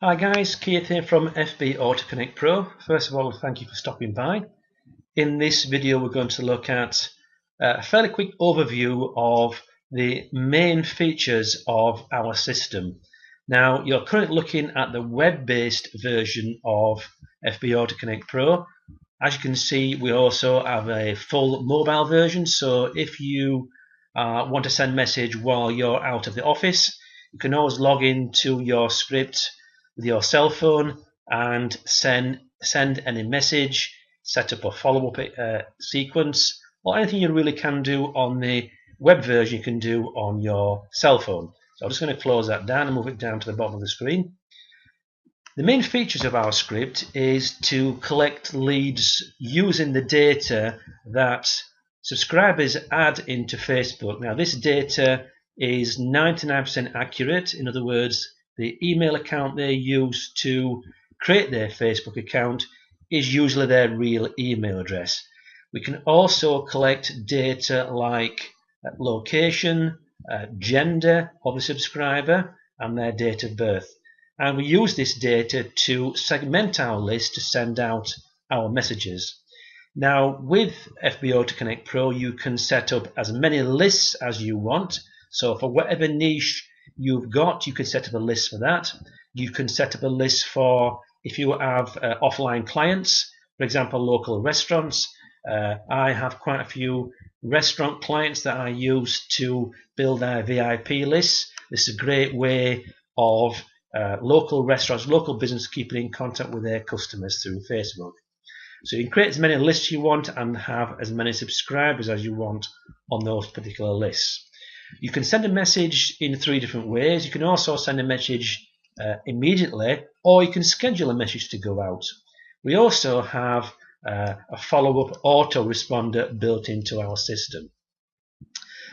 Hi guys, Keith here from FB AutoConnect Pro. First of all, thank you for stopping by. In this video we're going to look at a fairly quick overview of the main features of our system. Now you're currently looking at the web-based version of FB AutoConnect Pro. As you can see, we also have a full mobile version, so if you want to send a message while you're out of the office, you can always log into your script with your cell phone and send any message, set up a follow-up sequence, or anything you really can do on the web version you can do on your cell phone. So I'm just going to close that down and move it down to the bottom of the screen. The main features of our script is to collect leads using the data that subscribers add into Facebook. Now this data is 99% accurate. In other words, the email account they use to create their Facebook account is usually their real email address. We can also collect data like location, gender of the subscriber, and their date of birth. And we use this data to segment our list to send out our messages. Now with FB AutoConnect Pro you can set up as many lists as you want. So for whatever niche you've got, you can set up a list for that. You can set up a list for if you have offline clients, for example local restaurants. I have quite a few restaurant clients that I use to build their VIP lists. This is a great way of local restaurants, local business keeping in contact with their customers through Facebook. So you can create as many lists you want and have as many subscribers as you want on those particular lists. You can send a message in 3 different ways. You can also send a message immediately, or you can schedule a message to go out. We also have a follow-up autoresponder built into our system.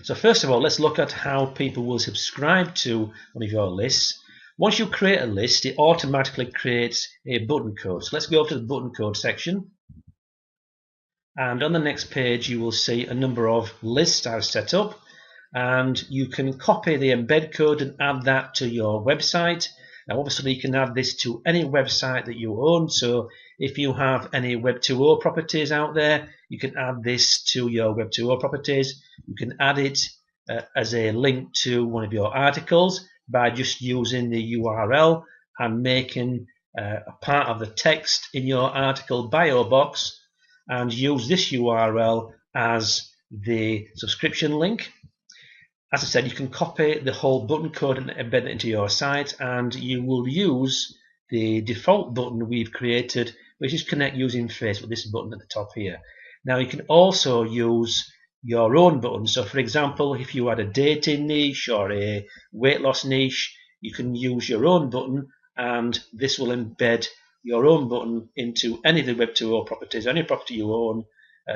So first of all, let's look at how people will subscribe to one of your lists. Once you create a list, it automatically creates a button code. So let's go to the button code section. And on the next page, you will see a number of lists I've set up. And you can copy the embed code and add that to your website. Now obviously you can add this to any website that you own, so if you have any Web 2.0 properties out there, you can add this to your Web 2.0 properties. You can add it as a link to one of your articles by just using the URL and making a part of the text in your article bio box, and use this URL as the subscription link. As I said, you can copy the whole button code and embed it into your site, and you will use the default button we've created, which is connect using Facebook, this button at the top here. Now you can also use your own button. So for example, if you had a dating niche or a weight loss niche, you can use your own button, and this will embed your own button into any of the Web 2.0 properties, any property you own,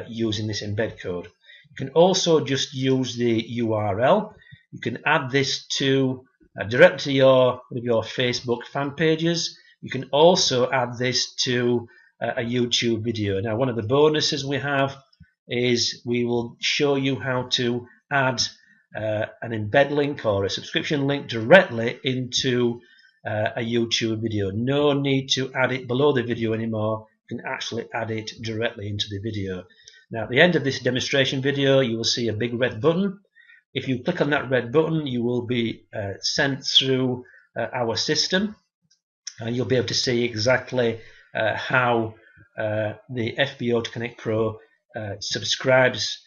using this embed code. You can also just use the URL. You can add this to directly to one of your Facebook fan pages. You can also add this to a YouTube video. Now one of the bonuses we have is we will show you how to add an embed link or a subscription link directly into a YouTube video. No need to add it below the video anymore. You can actually add it directly into the video. Now at the end of this demonstration video you will see a big red button. If you click on that red button you will be sent through our system, and you'll be able to see exactly how the FB AutoConnect Pro subscribes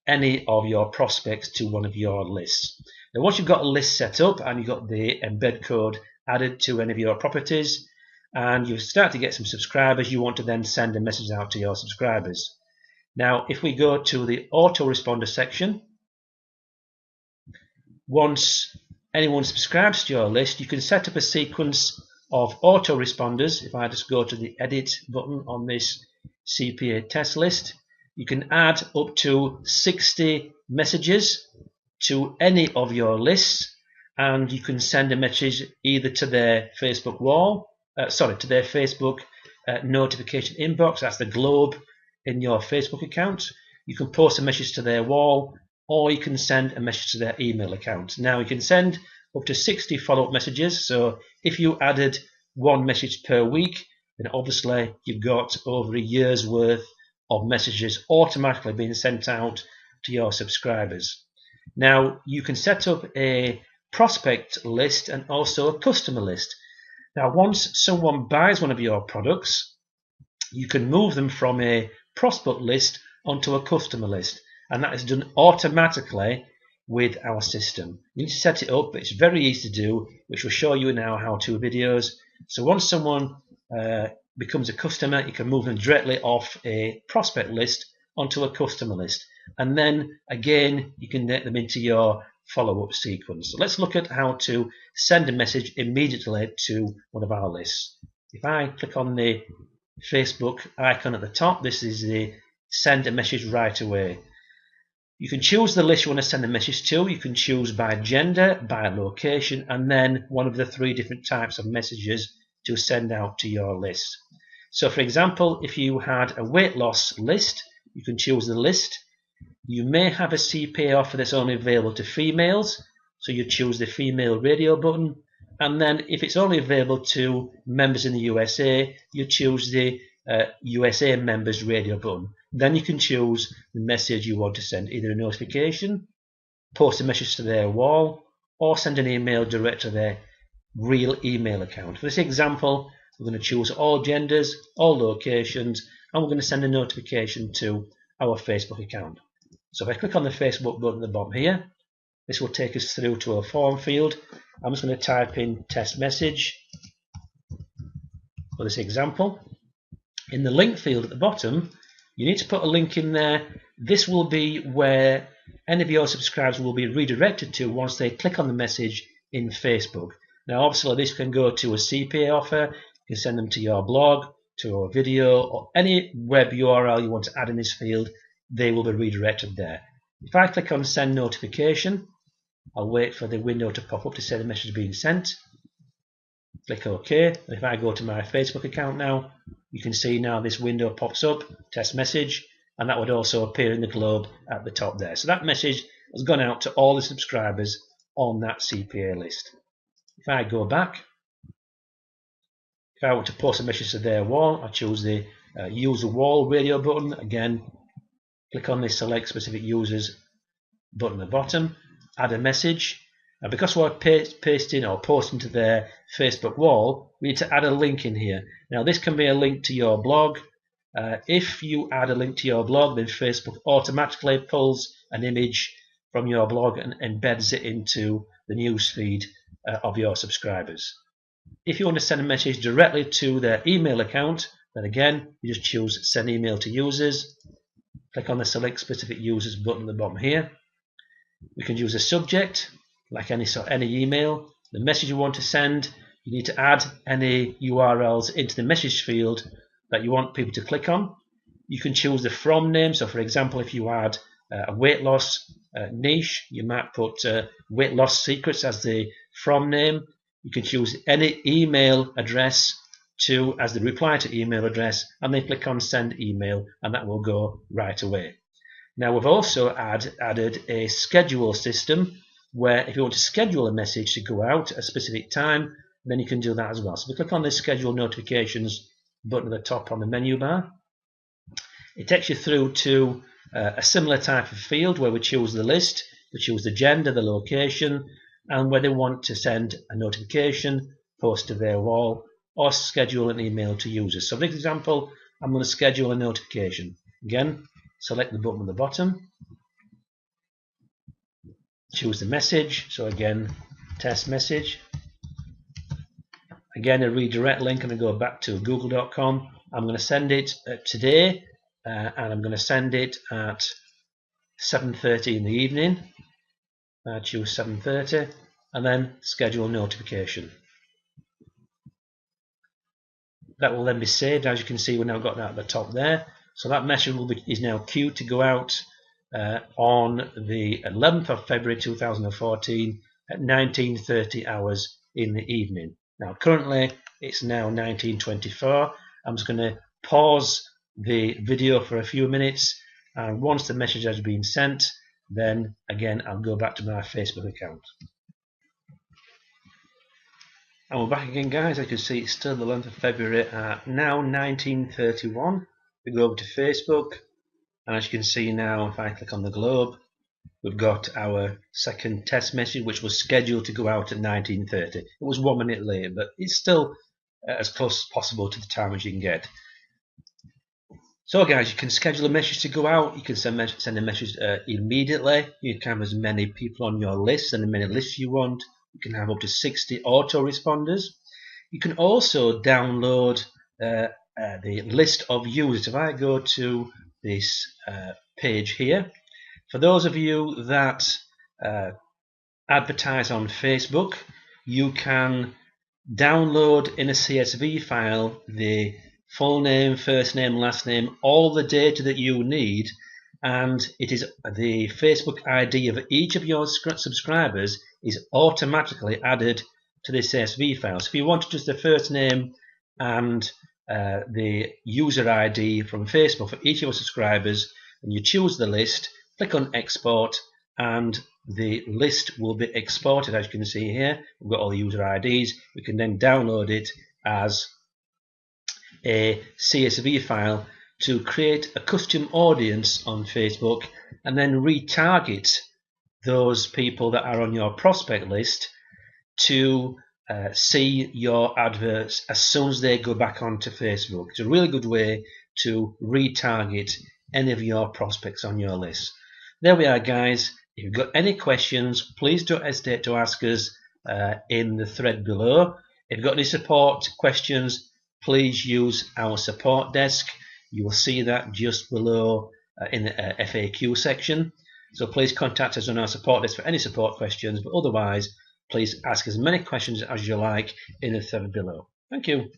any of your prospects to one of your lists. Now once you've got a list set up and you've got the embed code added to any of your properties and you start to get some subscribers, you want to then send a message out to your subscribers. Now if we go to the autoresponder section, once anyone subscribes to your list, you can set up a sequence of autoresponders. If I just go to the edit button on this CPA test list, you can add up to 60 messages to any of your lists, and you can send a message either to their Facebook wall, to their Facebook notification inbox, that's the globe in your Facebook account. You can post a message to their wall, or you can send a message to their email account. Now you can send up to 60 follow-up messages, so if you added one message per week, then obviously you've got over a year's worth of messages automatically being sent out to your subscribers. Now you can set up a prospect list and also a customer list. Now once someone buys one of your products, you can move them from a prospect list onto a customer list, and that is done automatically with our system. You need to set it up, but it's very easy to do, which we'll show you in our how-to videos. So once someone becomes a customer, you can move them directly off a prospect list onto a customer list, and then again you can get them into your follow-up sequence. So let's look at how to send a message immediately to one of our lists. If I click on the Facebook icon at the top, this is the send a message right away. You can choose the list you want to send a message to. You can choose by gender, by location, and then one of the 3 different types of messages to send out to your list. So for example, if you had a weight loss list, you can choose the list. You may have a CPA offer that's only available to females, so you choose the female radio button. And then if it's only available to members in the USA, you choose the USA members radio button. Then you can choose the message you want to send, either a notification, post a message to their wall, or send an email direct to their real email account. For this example, we're going to choose all genders, all locations, and we're going to send a notification to our Facebook account. So if I click on the Facebook button at the bottom here, this will take us through to a form field. I'm just going to type in test message for this example. In the link field at the bottom, you need to put a link in there. This will be where any of your subscribers will be redirected to once they click on the message in Facebook. Now obviously this can go to a CPA offer, you can send them to your blog, to a video, or any web URL you want to add in this field. They will be redirected there. If I click on send notification, I'll wait for the window to pop up to say the message is being sent. Click OK. And if I go to my Facebook account now, you can see now this window pops up, test message, and that would also appear in the globe at the top there. So that message has gone out to all the subscribers on that CPA list. If I go back, if I want to post a message to their wall, I choose the use the wall radio button. Again, click on the select specific users button at the bottom, add a message. Now because we're pasting or posting to their Facebook wall, we need to add a link in here. Now this can be a link to your blog. If you add a link to your blog, then Facebook automatically pulls an image from your blog and embeds it into the newsfeed of your subscribers. If you want to send a message directly to their email account, then again you just choose send email to users. Click on the select specific users button at the bottom here. We can use a subject like any email. The message you want to send, you need to add any URLs into the message field that you want people to click on. You can choose the from name. So for example, if you add a weight loss niche, you might put weight loss secrets as the from name. You can choose any email address as the reply to email address, and then click on send email, and that will go right away. Now we've also added a schedule system where if you want to schedule a message to go out at a specific time, then you can do that as well. So we click on the schedule notifications button at the top on the menu bar. It takes you through to a similar type of field where we choose the list, we choose the gender, the location, and whether we want to send a notification, post to their wall, or schedule an email to users. So for example, I'm going to schedule a notification. Again, select the button at the bottom, choose the message. So again, test message. Again, a redirect link, and I go back to google.com. I'm going to send it today, and I'm going to send it at 7:30 in the evening. I choose 7:30, and then schedule notification. That will then be saved. As you can see, we've now got that at the top there. So that message is now queued to go out on the 11th of February 2014 at 19:30 hours in the evening. Now currently it's now 19:24. I'm just going to pause the video for a few minutes, and once the message has been sent, then again I'll go back to my Facebook account. And we're back again, guys. As you can see, it's still the 11th of February at now 19:31. We go over to Facebook, and as you can see now, if I click on the globe, we've got our second test message, which was scheduled to go out at 19:30. It was 1 minute late, but it's still as close as possible to the time as you can get. So guys, you can schedule a message to go out. You can send a message immediately. You can have as many people on your list and as many lists you want. You can have up to 60 autoresponders. You can also download the list of users. If I go to this page here, for those of you that advertise on Facebook, you can download in a CSV file the full name, first name, last name, all the data that you need, and it is the Facebook ID of each of your subscribers is automatically added to the CSV file. So if you want just the first name and the user ID from Facebook for each of your subscribers, and you choose the list, click on export, and the list will be exported. As you can see here, we've got all the user IDs. We can then download it as a CSV file to create a custom audience on Facebook, and then retarget those people that are on your prospect list to see your adverts as soon as they go back onto Facebook. It's a really good way to retarget any of your prospects on your list. There we are, guys. If you've got any questions, please don't hesitate to ask us in the thread below. If you've got any support questions, please use our support desk. You will see that just below in the FAQ section. So please contact us on our support desk for any support questions, but otherwise, please ask as many questions as you like in the thread below. Thank you.